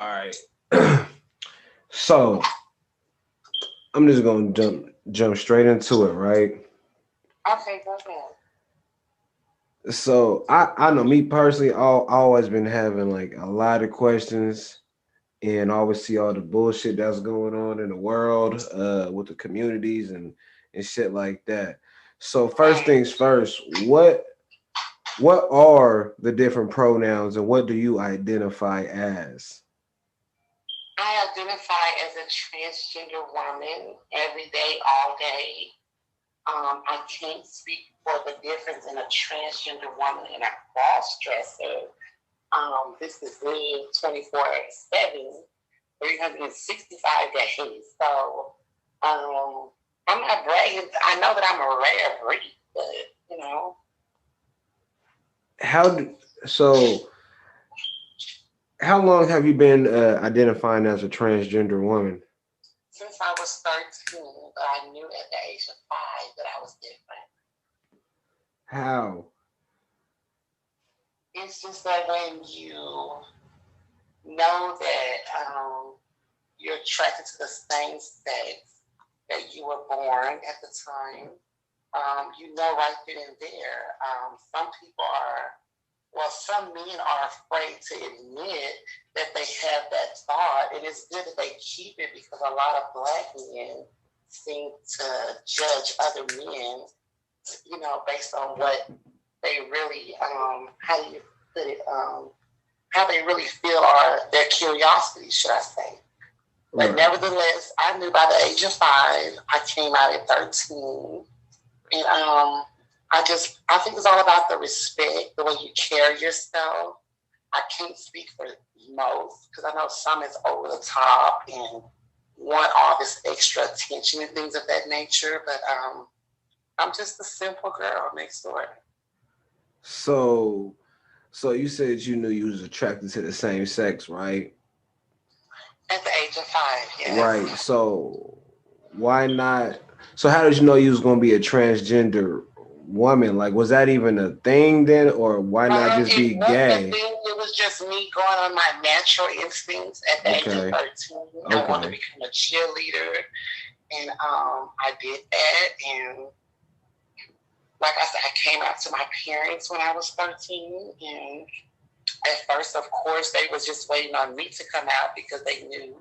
All right. So I'm just gonna jump straight into it, right? Okay, go ahead. So I know me personally, I always been having like a lot of questions and always see all the bullshit that's going on in the world, with the communities and shit like that. So first Right. things first, what are the different pronouns and what do you identify as? I identify as a transgender woman every day, all day. I can't speak for the difference in a transgender woman and a cross dresser. This is me 24/7, 365 days. So I'm not bragging. I know that I'm a rare breed, but you know, How do, so how long have you been identifying as a transgender woman? since I was 13, but I knew at the age of 5 that I was different. How? It's just that when you know that you're attracted to the same sex that you were born at the time, you know right then and there. Some people are, well, some men are afraid to admit that they have that thought, and it's good that they keep it because a lot of black men seem to judge other men, based on what they really, how do you put it, how they really feel or their curiosity, should I say. But Right. nevertheless, I knew by the age of 5, I came out at 13. And I think it's all about the respect, the way you carry yourself. I can't speak for most because I know some is over the top and want all this extra attention and things of that nature. But I'm just a simple girl next door. So so you said you knew you was attracted to the same sex, right? At the age of 5, Right. yes. So why not? So how did you know you was gonna be a transgender woman? Like, was that even a thing then, or why not just be It wasn't a gay? thing. It was just me going on my natural instincts at the age of Okay. 13. I wanted to Okay. become a cheerleader, and I did that. And like I said, I came out to my parents when I was 13. And at first, of course, they was just waiting on me to come out because they knew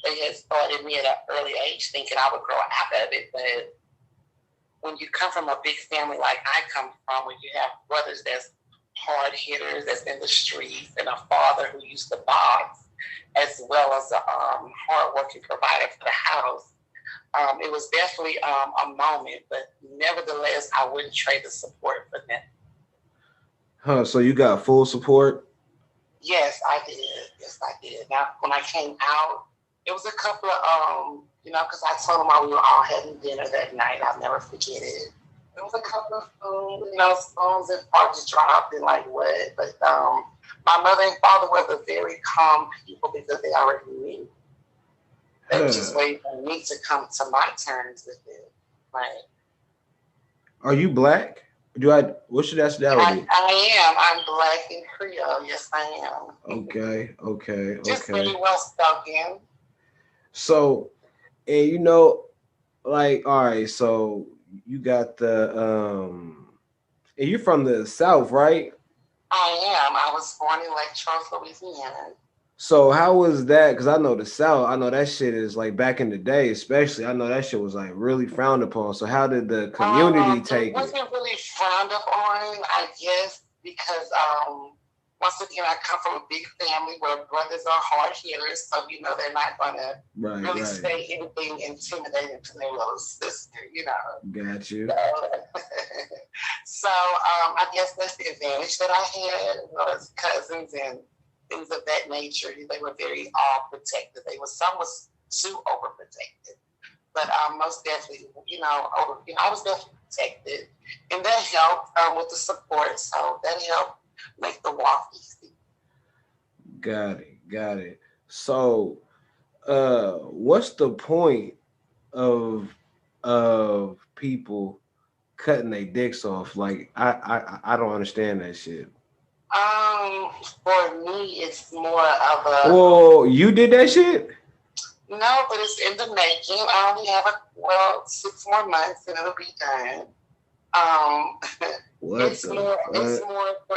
they had started me at an early age thinking I would grow out of it. But when you come from a big family like I come from, when you have brothers that's hard hitters that's in the streets and a father who used to box, as well as a hard working provider for the house, it was definitely a moment. But nevertheless, I wouldn't trade the support for them. Huh. So you got full support? Yes, I did. Yes, I did. Now, when I came out, it was a couple of, because I told them we were all having dinner that night. I'll never forget it. There was a couple of, stones and parties dropped and like what. But my mother and father were the very calm people because they already knew. They were just Huh. waiting for me to come to my terms with it. Like, Are you black? Do I? What's your nationality? I am. I'm black and Creole. Yes, I am. Okay. Okay. Just very Okay. well spoken. So, and like, all right. So you got and you're from the South, right? I am. I was born in Lake Charles, Louisiana. So how was that? Because I know the South, I know that shit is like back in the day, especially. I know that shit was like really frowned upon. So how did the community It take it? wasn't really frowned upon, I guess, because once again, I come from a big family where brothers are hard hitters, so they're not gonna Right, really right. say anything intimidating to their little sister. Got you. So, so I guess that's the advantage that I had was cousins and things of that nature. They were very all protected. They were some was too overprotected, but most definitely, I was definitely protected, and that helped with the support. So that helped make the walk easy. Got it. Got it. So what's the point of people cutting their dicks off? Like I don't understand that shit. For me, it's more of a Well, you did that shit? no, but it's in the making. I only have 6 more months and it'll be done. Um, What the fuck?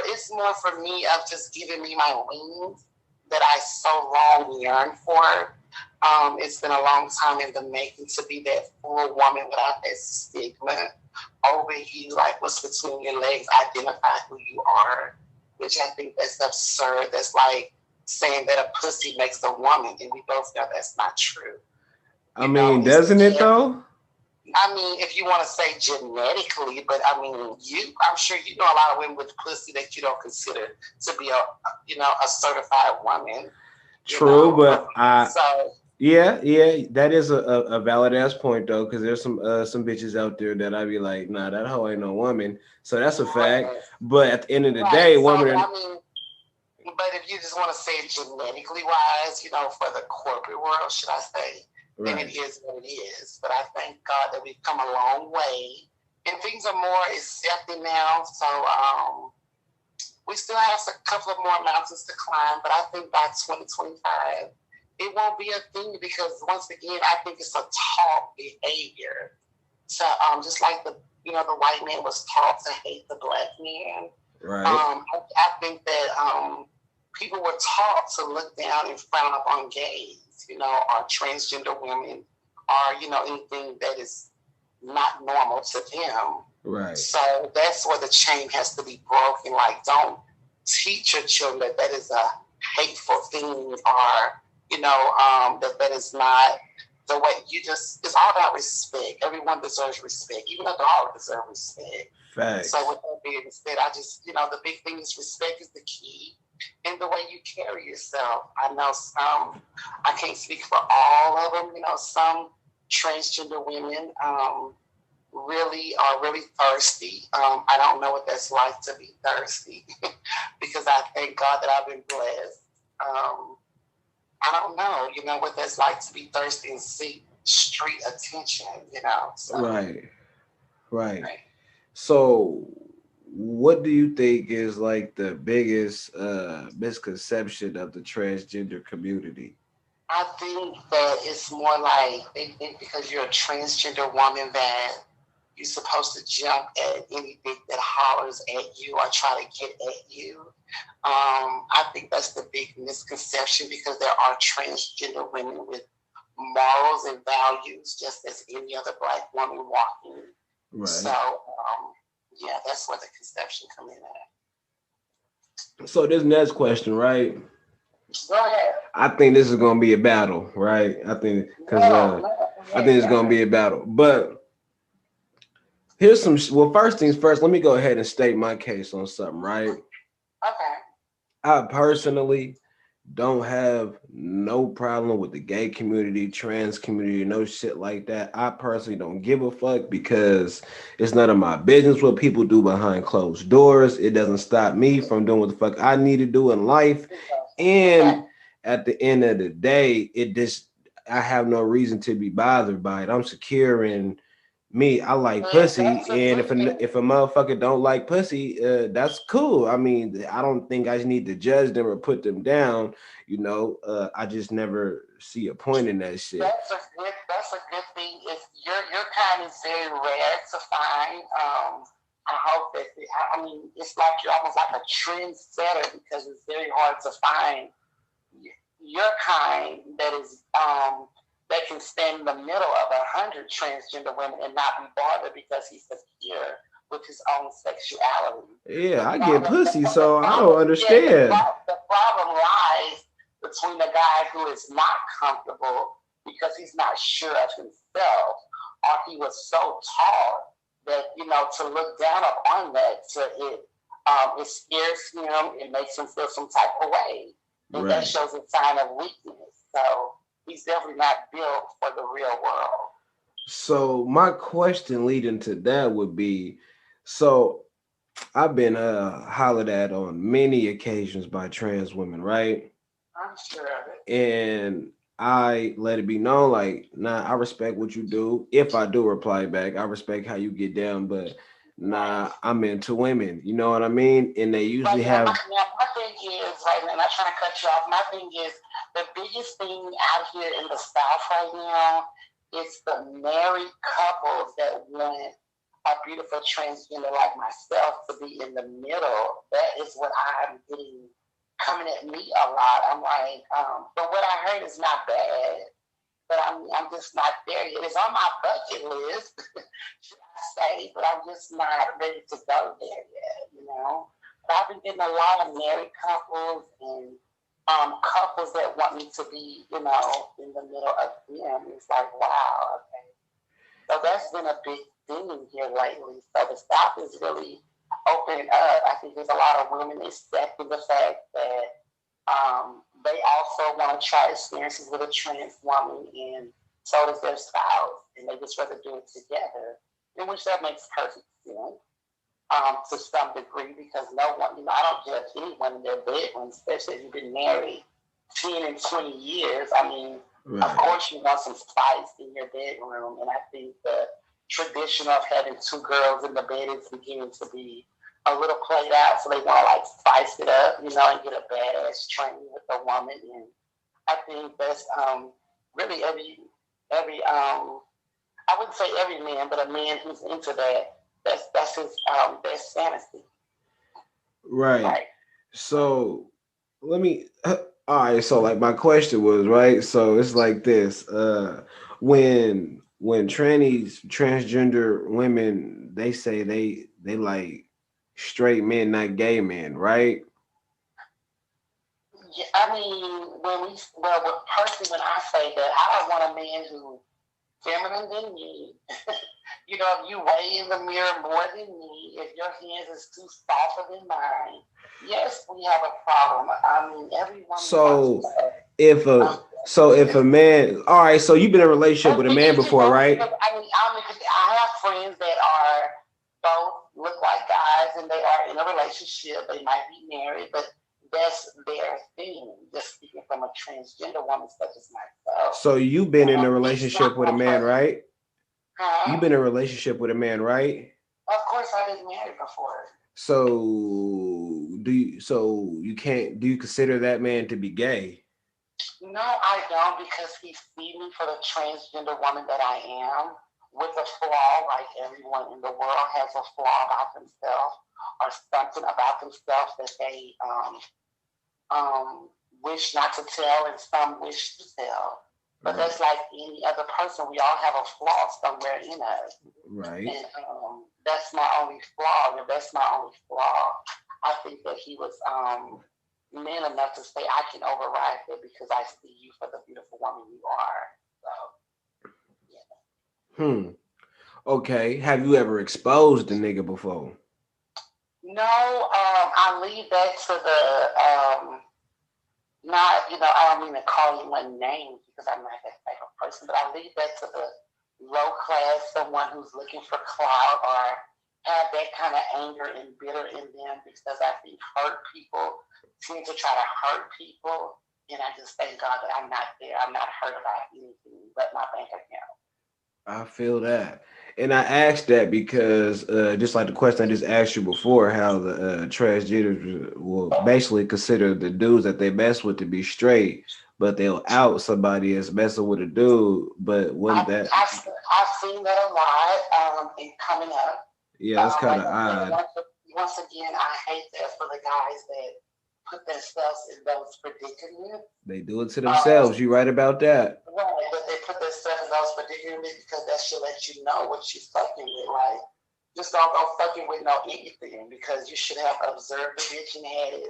it's more for me of just giving me my wings that I so long yearned for. It's been a long time in the making to be that full woman without that stigma over you, like what's between your legs, identify who you are, which I think that's absurd. That's like saying that a pussy makes a woman, and we both know that's not true. I mean, doesn't it though? I mean, if you want to say genetically, but I mean, I'm sure you know a lot of women with pussy that you don't consider to be a certified woman. True, but so yeah, that is a valid ass point though, because there's some bitches out there that I'd be like, nah, that hoe ain't no woman. So that's a fact. right, But at the end of the right. day, So woman, I mean, but if you just want to say genetically wise, for the corporate world, should I say, then right, it is what it is. But I thank God that we've come a long way and things are more accepted now. So we still have a couple of more mountains to climb, but I think by 2025, it won't be a thing because once again, I think it's a taught behavior. So just like the white man was taught to hate the black man. right, I think that people were taught to look down and frown upon gays, or transgender women, or anything that is not normal to them. right, So that's where the chain has to be broken. Like, don't teach your children that is a hateful thing, or that is not the way. It's all about respect. Everyone deserves respect. Even a dog deserves respect. facts. So with that being said, I just the big thing is respect is the key, and the way you carry yourself. I know some. I can't speak for all of them. Some transgender women really are really thirsty. I don't know what that's like to be thirsty because I thank God that I've been blessed. I don't know, what that's like to be thirsty and seek street attention, So, Right, right. right. So, what do you think is like the biggest misconception of the transgender community? I think that it's more like they think because you're a transgender woman that you're supposed to jump at anything that hollers at you or try to get at you. I think that's the big misconception because there are transgender women with morals and values just as any other black woman walking. So, Right. yeah, that's where the conception come in at. So this next question, right? Go ahead. I think this is gonna be a battle, right? I think because No, no, I yeah, think it's go gonna ahead. be a battle. But here's some. Well, first things first. Let me go ahead and state my case on something, right? Okay. I personally don't have no problem with the gay community, trans community, no shit like that. I personally don't give a fuck because it's none of my business what people do behind closed doors. It doesn't stop me from doing what the fuck I need to do in life. And Exactly. at the end of the day, it just I have no reason to be bothered by it. I'm secure in me. I like And pussy, that's a and good thing. if a motherfucker don't like pussy, that's cool. I mean, I don't think I need to judge them or put them down. I just never see a point in that shit. That's a good thing. If your kind is very rare to find. I hope that I mean it's like you're almost like a trendsetter because it's very hard to find your kind that can stand in the middle of 100 transgender women and not be bothered because he's secure with his own sexuality. Yeah, The I get problem, the, pussy, the so I don't problem, yeah, understand. the problem lies between the guy who is not comfortable because he's not sure of himself, or he was so taught that to look down upon that it scares him. It makes him feel some type of way, and that Right. shows a sign of weakness. So he's definitely not built for the real world. So my question leading to that would be, so I've been hollered at on many occasions by trans women, right? I'm sure of it. And I let it be known, like, nah, I respect what you do. If I do reply back, I respect how you get down, but Right. nah, I'm into women. You know what I mean? And they usually Right now, have my thing is, right now, I'm not trying to cut you off. My thing is, the biggest thing out here in the South right now is the married couples that want a beautiful transgender like myself to be in the middle. That is what I'm getting coming at me a lot. I'm like, but what I heard is not bad, but I'm just not there yet. It's on my bucket list, should I say, but I'm just not ready to go there yet, you know. But I've been getting a lot of married couples and couples that want me to be, you know, in the middle of them. It's like, wow, okay. So that's been a big thing here lately. So the South is really opening up. I think there's a lot of women accepting the fact that they also want to try experiences with a trans woman, and so does their spouse, and they just rather do it together, in which that makes perfect sense to some degree because no one, you know, I don't judge anyone in their bedroom, especially if you've been married 10 and 20 years. I mean, of right. course, you want some spice in your bedroom, and I think the tradition of having two girls in the bed is beginning to be a little played out. So they want to like spice it up, you know, and get a badass training with a woman. And I think that's really every I wouldn't say every man, but a man who's into that. That's his best fantasy. Right. Right. So let me all right, so like my question was, right? So it's like this. When transgender women they say they like straight men, not gay men, right? Yeah, I mean, personally, when I say that, I don't want a man who feminine than me. You know, if you weigh in the mirror more than me, if your hands is too softer than mine, yes, we have a problem. I mean, every woman wants So to. if a Um, if a man, all right, so you've been in a relationship with a man it can before, go right? because I have friends that are both look like guys and they are in a relationship. They might be married, but that's their thing. Just speaking from a transgender woman such as myself, So you've been in a it's not relationship with a going to man, hurt. right? You've Huh? been in a relationship with a man, right? Of course, I've been married before. So you can't do you consider that man to be gay? No, I don't because he sees me for the transgender woman that I am with a flaw like everyone in the world has a flaw about themselves or something about themselves that they wish not to tell and some wish to tell. But Right. that's like any other person. We all have a flaw somewhere in us. Right. And that's my only flaw. And that's my only flaw. I think that he was man enough to say, I can override that because I see you for the beautiful woman you are. So, yeah. Hmm. Okay. Have you ever exposed a nigga before? No, I leave that to the not, you know, I don't mean to call anyone names because I'm not that type of person, but I leave that to the low class, someone who's looking for clout or have that kind of anger and bitter in them because I think hurt people tend to try to hurt people. And I just thank God that I'm not there. I'm not hurt about anything but my bank account. I feel that. And I asked that because just like the question I just asked you before, how the transgenders will basically consider the dudes that they mess with to be straight, but they'll out somebody as messing with a dude. But I, wouldn't that, I've seen that a lot in coming up. yeah, that's kind Like of I said, odd. once again, I hate that for the guys that put themselves in those predicaments. They do it to Um, themselves. You right about that. right, but they put themselves in those predicaments because that should let you know what you're fucking with. Like, just don't go fucking with no anything because you should have observed the bitch and had it.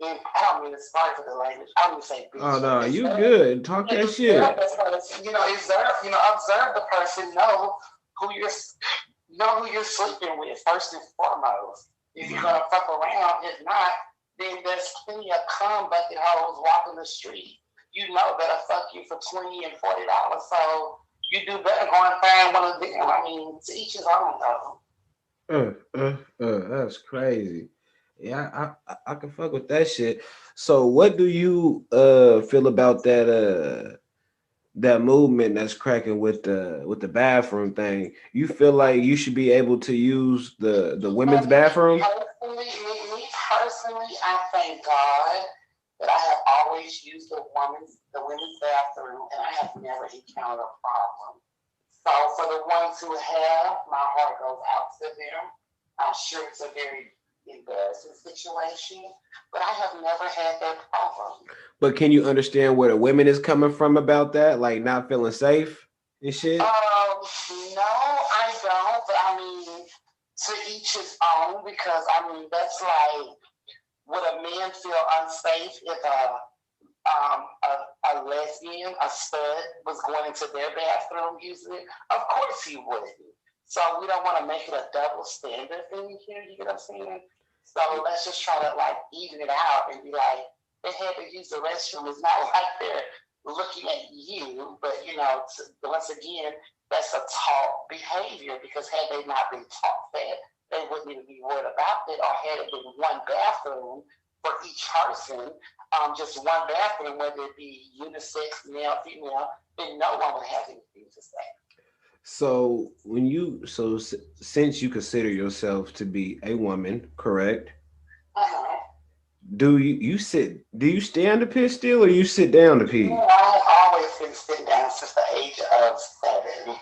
And I don't mean it's sorry for the language. I don't even say Oh bitch. no, you Observe, good. Talk that observe shit. the person. Observe the person. Who you're know who you're sleeping with first and foremost. If you're Right. gonna fuck around, if not, then there's plenty of cum bucket hoes walking the street. You know that'll fuck you for $20 and $40. So you do better go and find one of them. I mean, to each his own though. That's crazy. Yeah, I can fuck with that shit. So what do you feel about that that movement that's cracking with the bathroom thing, you feel like you should be able to use the women's bathroom? Me personally, I thank God that I have always used the women's bathroom, and I have never encountered a problem. So for the ones who have, my heart goes out to them. I'm sure it's a very embarrassing situation, but I have never had that problem. But can you understand where the women is coming from about that, like not feeling safe and shit? No, I don't. But I mean, to each his own, because I mean that's like, would a man feel unsafe if a lesbian, a stud, was going into their bathroom using it? Of course he wouldn't. So we don't want to make it a double standard thing here. You get what I'm saying? So let's just try to like even it out and be like, they had to use the restroom. It's not like they're looking at you, but once again, that's a taught behavior, because had they not been taught that, they wouldn't even be worried about it. Or had it been one bathroom for each person, just one bathroom, whether it be unisex, male, female, then no one would have anything to say. So since you consider yourself to be a woman, correct? Uh-huh. Do you stand to piss still or you sit down to Yeah, pee? I've always been sitting down since the age of 7.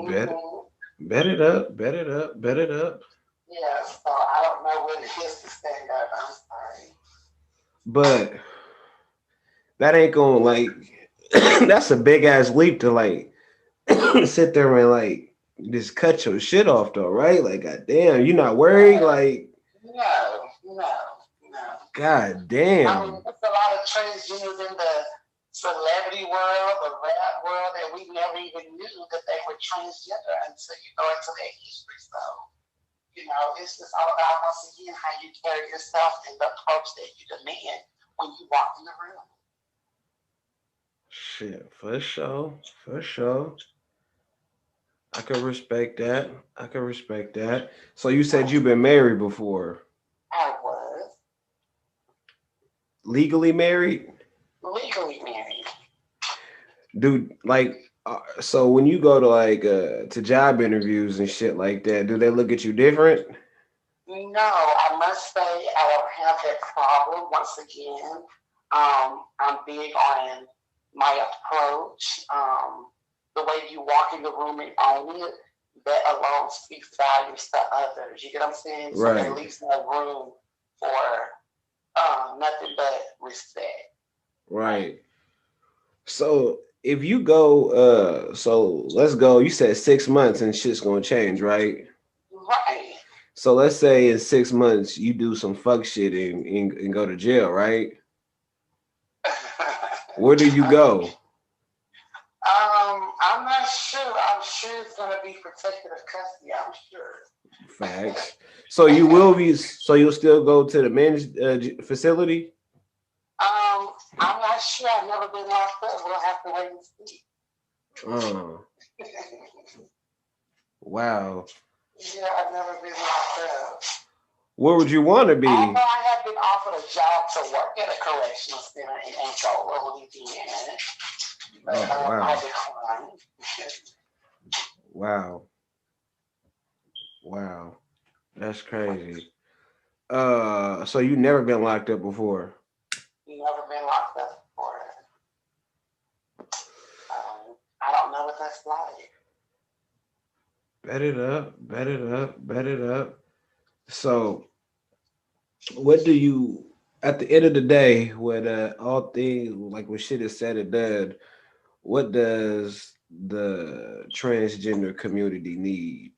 Bet hmm bet it up, bet it up, bet it up. Yeah, so I don't know what it is to stand up. I'm sorry. But that ain't gonna like that's a big ass leap to like sit there and like just cut your shit off though, right? Like goddamn, you not worried? No, Like no. god I mean, damn. there's a lot of transgenders in the celebrity world, the rap world, that we never even knew that they were transgender until you go into their history. So, it's just all about, once again, how you carry yourself and the approach that you demand when you walk in the room. Shit, for sure. For sure. I can respect that. I can respect that. So you said you've been married before. I was Legally married? legally married. Dude, like so when you go to like to job interviews and shit like that, do they look at you different? No, I must say I don't have that problem. Once again, I'm big on my approach. The way you walk in the room and own it, that alone speaks volumes to others. You get what I'm saying? So that Right. leaves no room for nothing but respect. Right. Right. So if you go so let's go, you said 6 months and shit's gonna change, right? Right. So let's say in 6 months you do some fuck shit and go to jail, right? Where do you go? I'm not sure. I'm sure it's gonna be protected of custody. I'm sure. Facts. So you will be. So you'll still go to the men's facility. I'm not sure. I've never been locked up. We'll have to wait and see. Oh, wow. Yeah, I've never been locked up. Where would you want to Although be? I have been offered a job to work at a correctional center in Angola, Louisiana, but Oh, I wow, declined. wow, wow. That's crazy. So you never been locked up before? Never been locked up before. I don't know what that's like. Bet it up. Bet it up. Bet it up. So, what do you? At the end of the day, when all things like when shit is said and done, what does the transgender community need?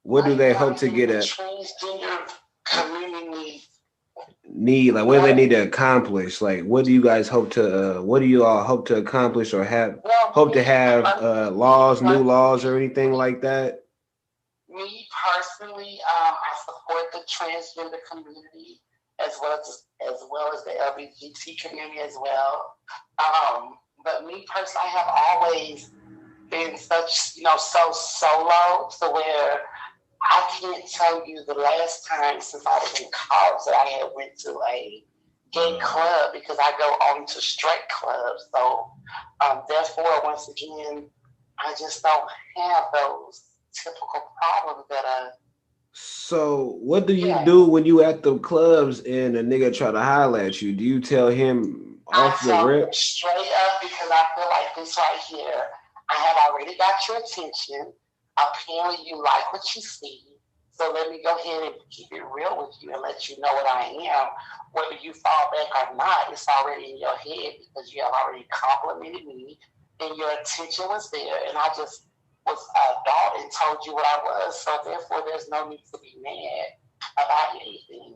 What do Right they now, hope I to think get the at? transgender community Need like what do they more. need to accomplish? Like what do you guys hope to? What do you all hope to accomplish or have Well, hope to have laws, new laws, or anything like that? me personally, I support the transgender community as well as the LGBT community as well. But me personally, I have always been such so solo to where I can't tell you the last time since I was in college that I had went to a gay club because I go on to straight clubs. So therefore, once again, I just don't have those typical problems that are. So what do you Yeah, do when you at the clubs and a nigga try to holler at you? Do you tell him I off the tell them rip? straight up because I feel like this right here. I have already got your attention. Apparently, you like what you see. So let me go ahead and keep it real with you and let you know what I am. Whether you fall back or not, it's already in your head because you have already complimented me and your attention was there. And I just was adult and told you what I was. So therefore, there's no need to be mad about anything.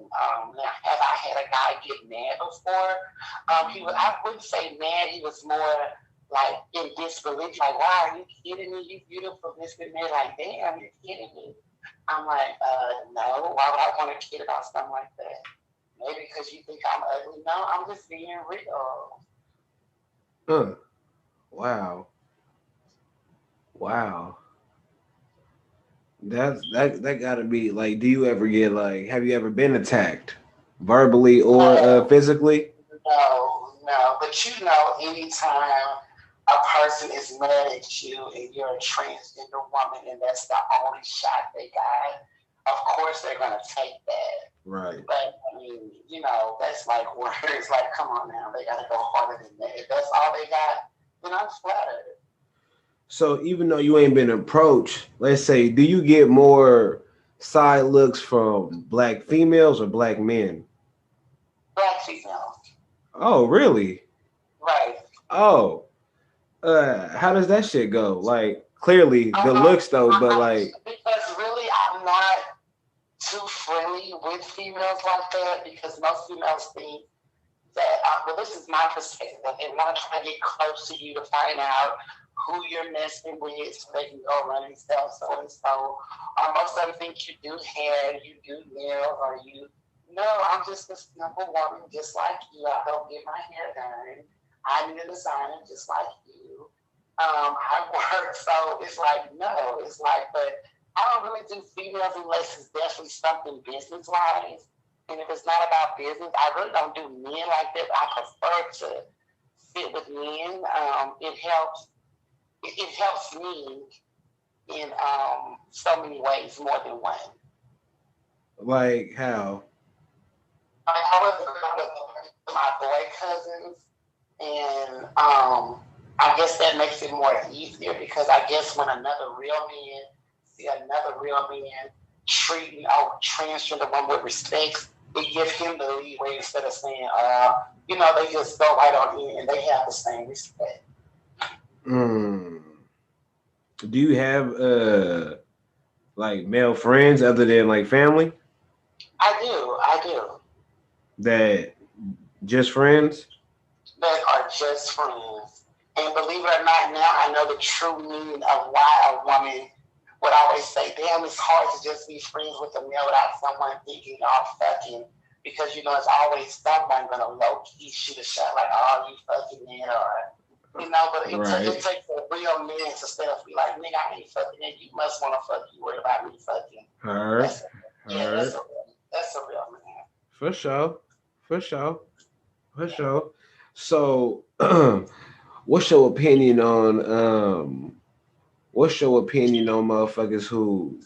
Now, have I had a guy get mad before? He was, I wouldn't say mad. He was more like in disbelief. Like, why are you kidding me? You beautiful, this and that. Like, damn, you're kidding me. I'm like, no. Why would I want to kid about something like that? Maybe because you think I'm ugly. No, I'm just being real. Huh. Wow. Wow. That gotta be like, do you ever get like, have you ever been attacked? Verbally or No, physically? no. But you know, anytime a person is mad at you and you're a transgender woman and that's the only shot they got, of course they're gonna take that. Right. But I mean, you know, that's like words. Like, come on now, they gotta go harder than that. If that's all they got, then I'm flattered. So even though you ain't been approached, let's say, do you get more side looks from black females or black men? Black female, Oh, really? right? Oh, how does that shit go? Like, clearly good looks though, but like, Because really, I'm not too friendly with females like that because most females think that, well, this is my perspective. They want to try to get close to you to find out who you're messing with so they can go run and sell so and so. Most of them think you do hair, you do nails, or you. No, I'm just a simple woman just like you. I don't get my hair done. I'm a designer just like you. I work, so it's like, no, it's like, but I don't really do females unless it's definitely something business wise. And if it's not about business, I really don't do men like that. I prefer to sit with men. It helps me in so many ways more than one. like how? I was with my boy cousins, and I guess that makes it more easier because I guess when another real man see another real man treating a transgender woman with respect, it gives him the leeway instead of saying, they just go right on in and they have the same respect. Mm. Do you have like male friends other than like family I do. that just friends? That are just friends. And believe it or not, now I know the true meaning of why a woman would always say, damn, it's hard to just be friends with a male without someone thinking y'all fucking. Because, it's always someone going to low key shoot a shot like, oh, you fucking man, but it Right. takes a real man to stand up and be like, nigga, I ain't fucking it. You must want to fuck. You worried about me fucking. Heard. That's a, yeah, Heard. that's a real man. For sure. For sure. For sure. So what's your opinion on motherfuckers who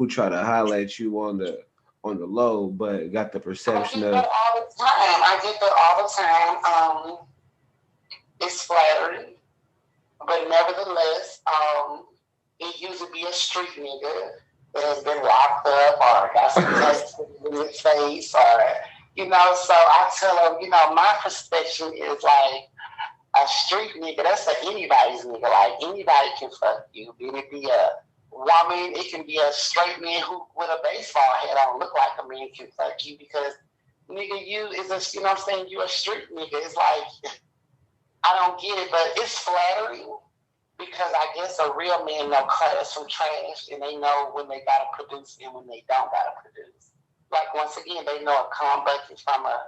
try to holler at you on the low but got the I perception get that of all the time. I get that all the time. It's flattering, but nevertheless, it used to be a street nigga that has been locked up or got some tattoos in his face, So I tell them, my perspective is like a street nigga. That's a anybody's nigga. Like anybody can fuck you. Be it be a woman, it can be a straight man who with a baseball hat on look like a man can fuck you because nigga, you is a you know what I'm saying, you a street nigga. It's like I don't get it, but it's flattering because I guess a real man know class from trash and they know when they gotta produce and when they don't gotta produce. Like once again, they know a calm bucket from a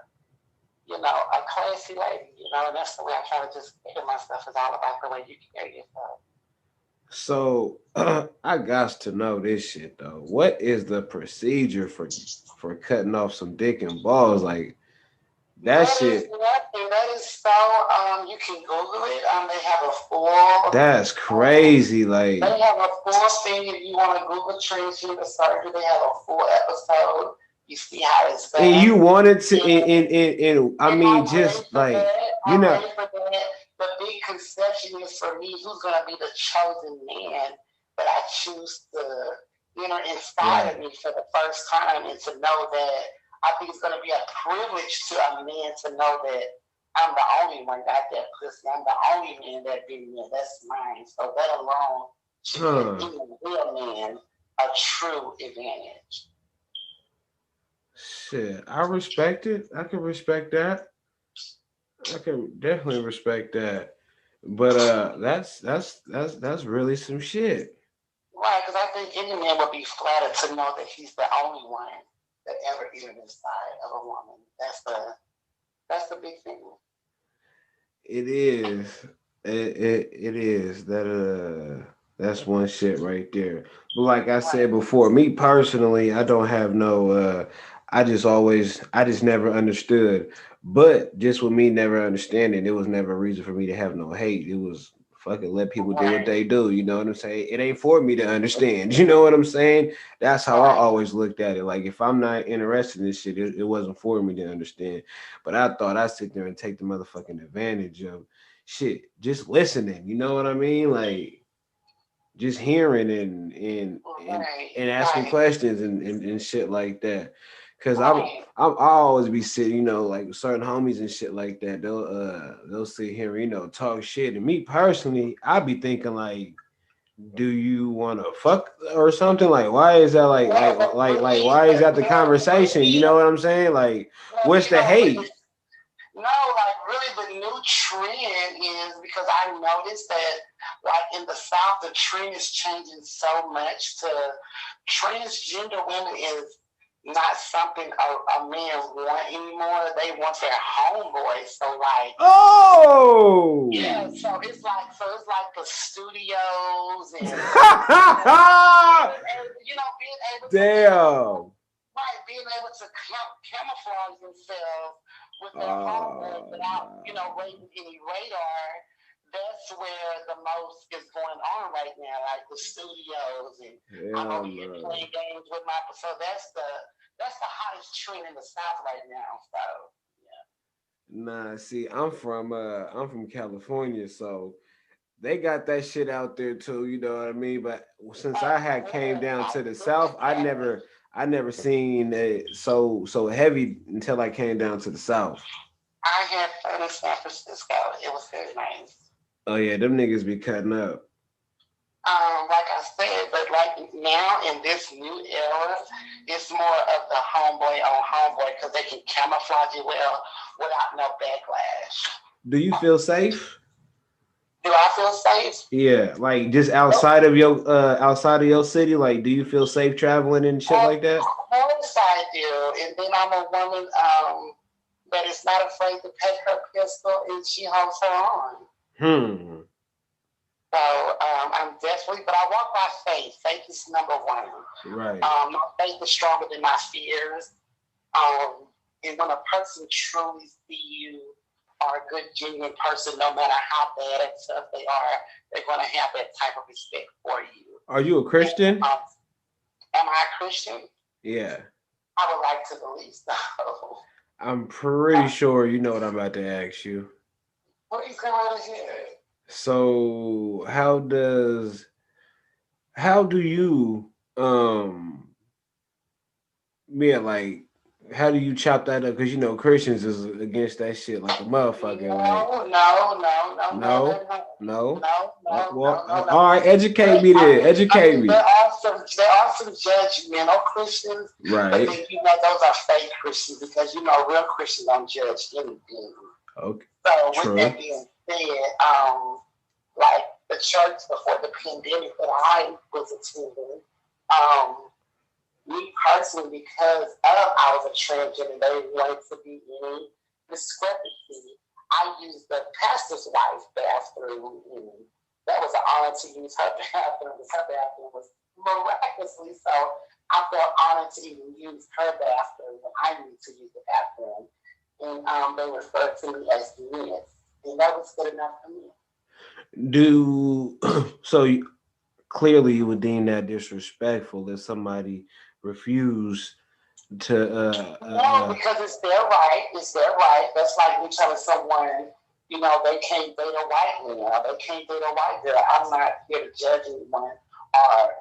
classy lady, and that's the way I try to just carry myself is all about the way you carry yourself. so I got to know this shit though. What is the procedure for cutting off some dick and balls? Like That shit. That is so. You can Google it. They have a full. That's crazy. Like, They have a full thing if you want to Google transgender surgery. They have a full episode. You see how it's done. and you wanted to, I And mean, I'm ready just for like, that. you I'm know, ready for that. The big conception is for me who's going to be the chosen man that I choose to enter inside of right. me for the first time, and to know that I think it's going to be a privilege to a man to know that I'm the only one got that pussy. I'm the only man that been there. That's mine. So that alone should give Huh. any real man a true advantage. Shit. I respect it. I can respect that. I can definitely respect that. But that's really some shit. Right, because I think any man would be flattered to know that he's the only one that ever entered inside of a woman. That's the big thing. It is. It is that that's one shit right there. But like I Right, said before, me personally, I don't have no I just never understood. But just with me never understanding, it was never a reason for me to have no hate. It was fucking let people do what right, they do. You know what I'm saying? It ain't for me to understand. You know what I'm saying? That's how I right. always looked at it. Like if I'm not interested in this shit, it wasn't for me to understand. But I thought I'd sit there and take the motherfucking advantage of shit, just listening. You know what I mean? Like just hearing Right, and asking right, questions and shit like that. Cause right. I always be sitting, you know, like certain homies and shit like that. They'll sit here, you know, talk shit. And me personally, I be thinking like, do you want to fuck or something? Like, why is that Yeah, but why is that the yeah, conversation? You know what I'm saying? Like, what's the hate? no, like really the new trend is because I noticed that like in the South the trend is changing so much to transgender women is not something a man want anymore. They want their homeboy. So like yeah, Oh, so it's like the studios and being able to damn. right, being able to camouflage themselves with their homeboys Oh, without, no. raising any radar. That's where the most is going on right now, like the studios, and I'm Hell over here no. playing games with my. So that's the hottest trend in the South right now. So yeah, Nah, see, I'm from California, so they got that shit out there too, you know what I mean? But since I had came down I to the live south, in Cali. I never seen it so heavy until I came down to the south. I had fun in San Francisco. It was very nice. Oh yeah, them niggas be cutting up. Like I said, but like now in this new era, it's more of the homeboy on homeboy because they can camouflage it well without no backlash. Do you feel safe? Do I feel safe? Yeah, like just Nope. outside of your city, like do you feel safe traveling and shit Of like that? course I do. And then I'm a woman that is not afraid to take her pistol and she holds her own. Hmm. So I'm definitely, but I walk by faith. Faith is number one. Right. My faith is stronger than my fears. Um, and when a person truly see you are a good, genuine person, no matter how bad and tough they are, they're going to have that type of respect for you. Are you a And, Christian? am I a Christian? Yeah. I would like to believe so. I'm pretty sure you know what I'm about to ask you. Please go right ahead. So how do you yeah, like how do you chop that up? Because you know Christians is against that shit like a motherfucker. Like No, no, no, no, no, no, no, no. no. No, no, Well, no, no, no. all right, educate me I then. mean, I Educate mean, me. there are some judgmental Christians, but Right. then those are fake Christians because real Christians don't judge anything. Okay. So with that True. being said, like the church before the pandemic that I was attending, um, me personally, because of I was a transgender, they wanted to be any discrepancy. I used the pastor's wife's bathroom, and that was an honor to use her bathroom because her bathroom was miraculously so. I felt honored to even use her bathroom when I needed to use the bathroom. and they referred to me as Miss, and that was good enough for me. Do so clearly you would deem that disrespectful if somebody refused to No, because it's their right. It's their right. That's like me telling someone, they can't date a white man or they can't date a white girl. I'm not here to judge anyone or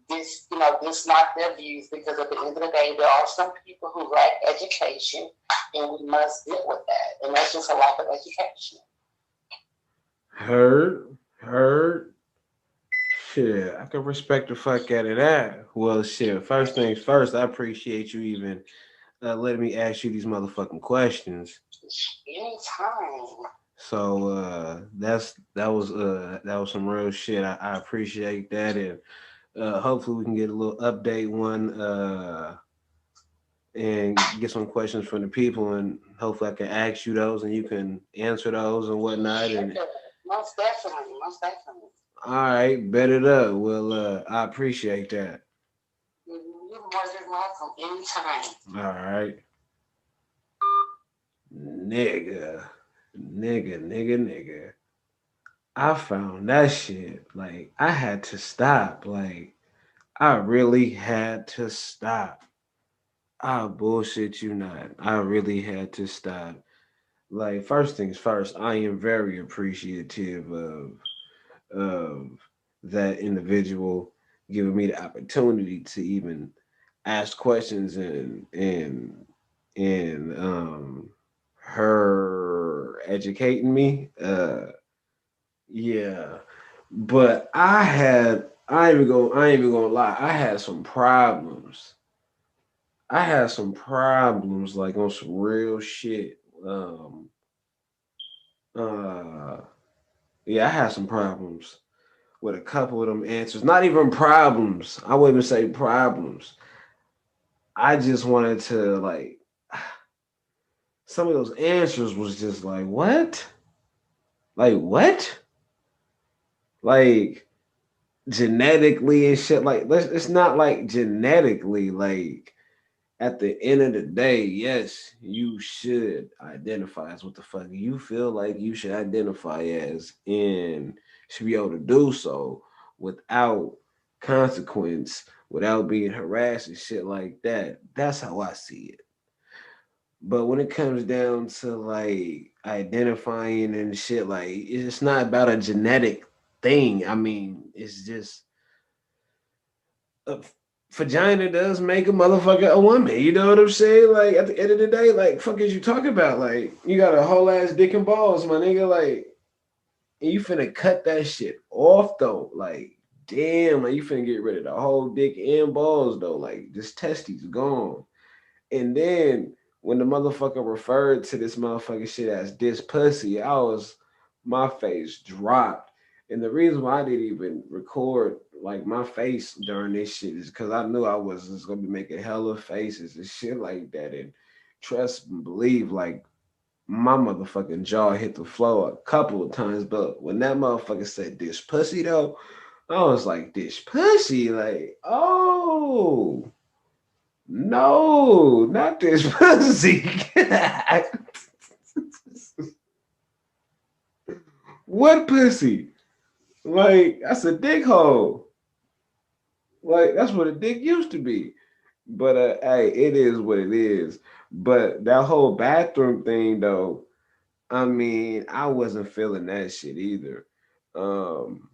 this not their views because at the end of the day, there are some people who lack education and we must deal with that. And that's just a lack of education. heard. Shit, I can respect the fuck out of that. Well, shit. First things first, I appreciate you even letting me ask you these motherfucking questions. Anytime. So that was some real shit. I appreciate that, and hopefully we can get a little update one and get some questions from the people, and hopefully I can ask you those and you can answer those and whatnot. Sure. And Most definitely. Most definitely. all right, bet it up. Well, I appreciate that. You're more than welcome anytime. All right, nigga, nigga. I found that shit. Like I had to stop. Like I really had to stop. I bullshit you not. I really had to stop. Like first things first, I am very appreciative of that individual giving me the opportunity to even ask questions and her educating me. Yeah. But I ain't even gonna lie, I had some problems like on some real shit. Uh yeah, I had some problems with a couple of them answers. Not even problems. I wouldn't even say problems. I just wanted to like some of those answers was just like what? Like what? Like genetically and shit. Like it's not like genetically. Like at the end of the day, yes, you should identify as what the fuck you feel like you should identify as, and should be able to do so without consequence, without being harassed and shit like that. That's how I see it. But when it comes down to like identifying and shit, like it's not about a genetic thing. I mean, it's just a vagina does make a motherfucker a woman. You know what I'm saying? Like at the end of the day, like fuck is you talking about? Like you got a whole ass dick and balls, my nigga. Like and you finna cut that shit off though. Like damn, like you finna get rid of the whole dick and balls though. Like this testes gone. And then when the motherfucker referred to this motherfucking shit as this pussy, my face dropped. And the reason why I didn't even record like my face during this shit is because I knew I was just gonna be making hella faces and shit like that. And trust and believe, like my motherfucking jaw hit the floor a couple of times. But when that motherfucker said this pussy though, I was like, this pussy, like, oh. No, not this pussy. What pussy? Like that's a dick hole. Like that's what a dick used to be. But hey, it is what it is. But that whole bathroom thing though, I mean, I wasn't feeling that shit either. Um,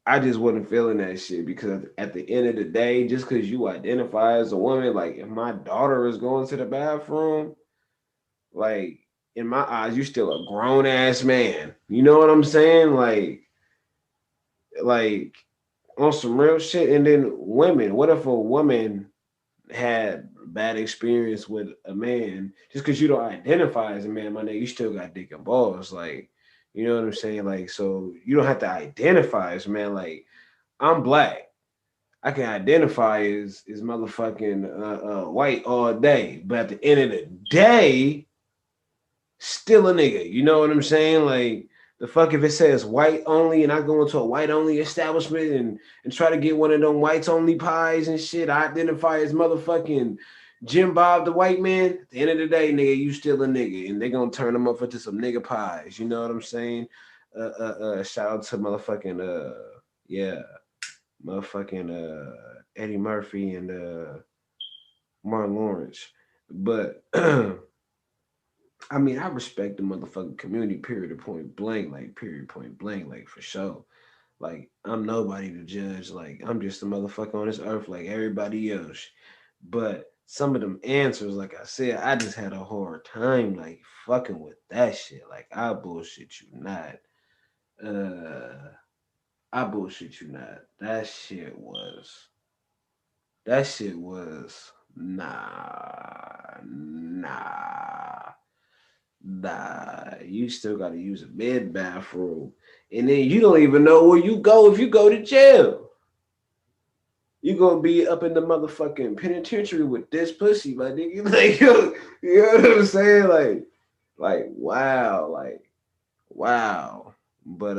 I just wasn't feeling that shit because at the end of the day, just because you identify as a woman, like if my daughter is going to the bathroom, like in my eyes, you still a grown ass man. You know what I'm saying? Like on some real shit. And then women. What if a woman had bad experience with a man just because you don't identify as a man, my nigga? You still got dick and balls. Like, you know what I'm saying? Like, so you don't have to identify as a man. Like, I'm black. I can identify as motherfucking white all day, but at the end of the day, still a nigga. You know what I'm saying? Like the fuck if it says white only and I go into a white only establishment and try to get one of them whites only pies and shit, I identify as motherfucking Jim Bob the white man, at the end of the day, nigga, you still a nigga. And they gonna turn them up into some nigga pies. You know what I'm saying? Shout out to motherfucking yeah, motherfucking Eddie Murphy and Martin Lawrence. But I mean, I respect the motherfucking community, period, point blank, like, period, point blank, like, for sure. Like, I'm nobody to judge. Like, I'm just a motherfucker on this earth like everybody else. But some of them answers, like I said, I just had a hard time, like, fucking with that shit. Like, I bullshit you not. Uh, I bullshit you not. That shit was, nah. You still got to use a mid bathroom, and then you don't even know where you go if you go to jail. You gonna be up in the motherfucking penitentiary with this pussy, my nigga. Like, you know what I'm saying? Wow. But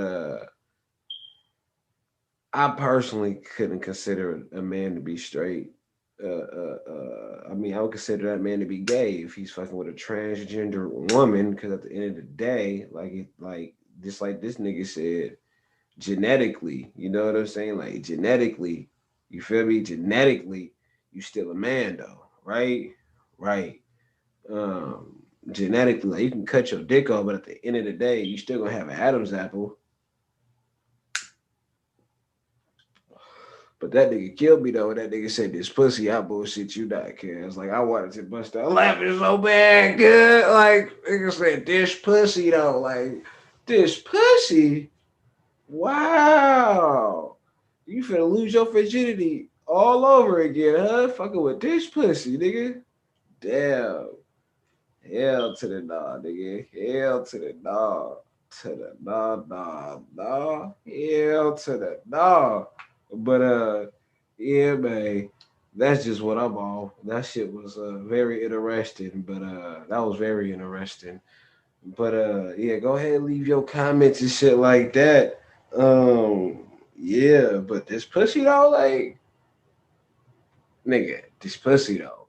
I personally couldn't consider a man to be straight. I mean, I would consider that man to be gay if he's fucking with a transgender woman. Because at the end of the day, like just like this nigga said, genetically, you know what I'm saying? Like, genetically, you feel me? Genetically, you still a man though, right? Right. Genetically, like, you can cut your dick off, but at the end of the day, you still gonna have an Adam's apple. But that nigga killed me though. That nigga said this pussy, I bullshit you not, cuz. Like, I wanted to bust out laughing so bad, good. Like, nigga said this pussy though. Like, this pussy? Wow. You finna lose your virginity all over again, huh? Fucking with this pussy, nigga. Damn. Hell to the nah, nigga. Hell to the nah. To the nah. Hell to the nah. But yeah, man. That's just what I'm on. That shit was very interesting. But that was very interesting. But yeah, go ahead and leave your comments and shit like that. Yeah, but this pussy though, like, nigga, this pussy though.